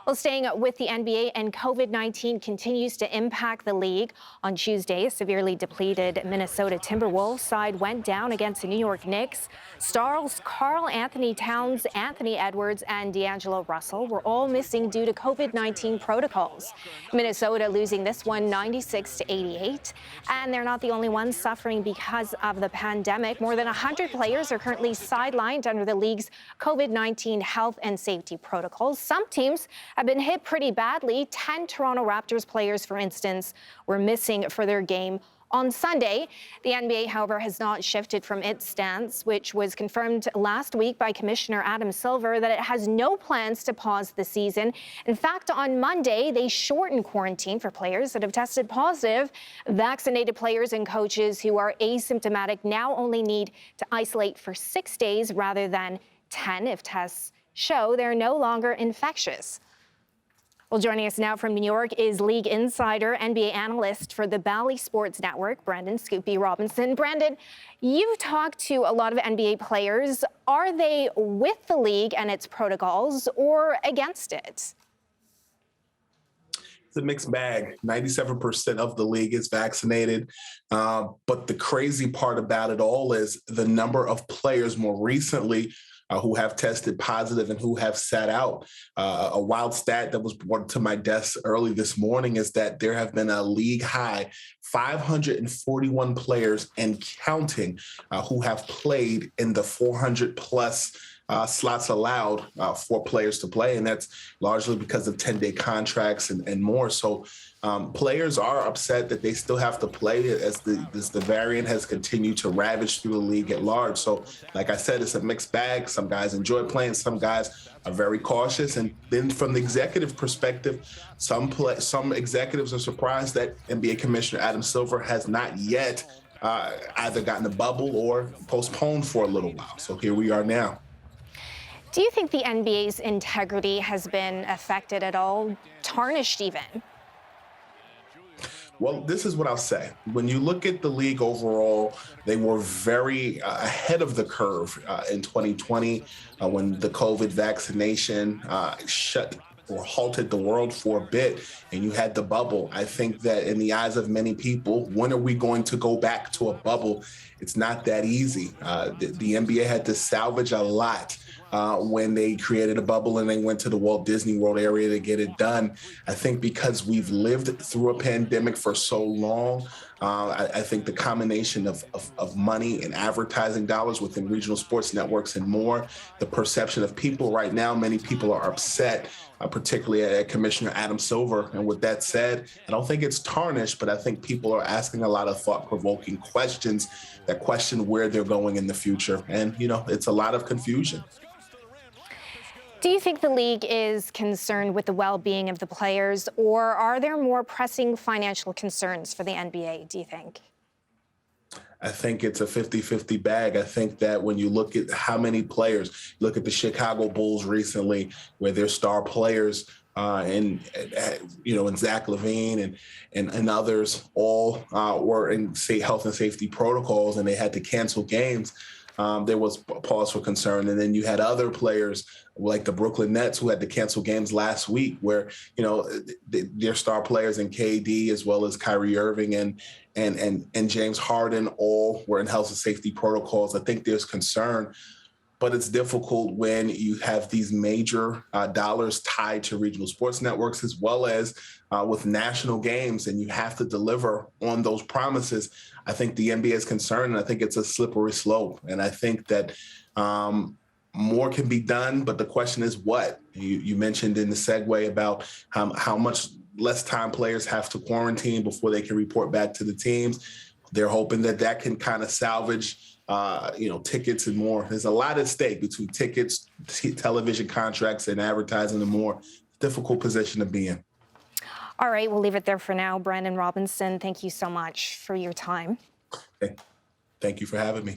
Well, staying with the NBA, and COVID-19 continues to impact the league. On Tuesday, a severely depleted Minnesota Timberwolves side went down against the New York Knicks. Stars Karl Anthony Towns, Anthony Edwards, and D'Angelo Russell were all missing due to COVID-19 protocols. Minnesota losing this one 96-88. And they're not the only ones suffering because of the pandemic. More than 100 players are currently sidelined under the league's COVID-19 health and safety protocols. Some teams have been hit pretty badly. 10 Toronto Raptors players, for instance, were missing for their game on Sunday. The NBA, however, has not shifted from its stance, which was confirmed last week by Commissioner Adam Silver, that it has no plans to pause the season. In fact, on Monday, they shortened quarantine for players that have tested positive. Vaccinated players and coaches who are asymptomatic now only need to isolate for 6 days rather than 10 if tests show they're no longer infectious. Well, joining us now from New York is league insider, NBA analyst for the Bally Sports Network, Brandon "Scoopy" Robinson. Brandon, you've talked to a lot of NBA players. Are they with the league and its protocols or against it? It's a mixed bag. 97% of the league is vaccinated. But the crazy part about it all is the number of players more recently who have tested positive and who have sat out. A wild stat that was brought to my desk early this morning is that there have been a league high 541 players and counting who have played in the 400 plus slots allowed for players to play. And that's largely because of 10-day contracts and more. So players are upset that they still have to play as the variant has continued to ravage through the league at large. So like I said, it's a mixed bag. Some guys enjoy playing. Some guys are very cautious. And then from the executive perspective, some executives are surprised that NBA Commissioner Adam Silver has not yet either gotten a bubble or postponed for a little while. So here we are now. Do you think the NBA's integrity has been affected at all, tarnished even? Well, this is what I'll say. When you look at the league overall, they were very ahead of the curve in 2020 when the COVID vaccination shut or halted the world for a bit and you had the bubble. I think that in the eyes of many people, when are we going to go back to a bubble? It's not that easy. The NBA had to salvage a lot when they created a bubble and they went to the Walt Disney World area to get it done. I think because we've lived through a pandemic for so long, I think the combination of money and advertising dollars within regional sports networks and more, the perception of people right now, many people are upset, particularly at Commissioner Adam Silver. And with that said, I don't think it's tarnished, but I think people are asking a lot of thought-provoking questions that question where they're going in the future. And, you know, it's a lot of confusion. Do you think the league is concerned with the well-being of the players, or are there more pressing financial concerns for the NBA, do you think? I think it's a 50-50 bag. I think that when you look at how many players, look at the Chicago Bulls recently, where their star players and Zach LaVine and others all were in health and safety protocols, and they had to cancel games. There was pause for concern. And then you had other players like the Brooklyn Nets who had to cancel games last week where, you know, their star players in KD as well as Kyrie Irving and James Harden all were in health and safety protocols. I think there's concern, but it's difficult when you have these major dollars tied to regional sports networks as well as with national games, and you have to deliver on those promises. I think the NBA is concerned, and I think it's a slippery slope. And I think that more can be done, but the question is what? You mentioned in the segue about how much less time players have to quarantine before they can report back to the teams. They're hoping that that can kind of salvage tickets and more. There's a lot at stake between tickets, television contracts, and advertising and more. Difficult position to be in. All right, we'll leave it there for now. Brandon Robinson, thank you so much for your time. Okay. Thank you for having me.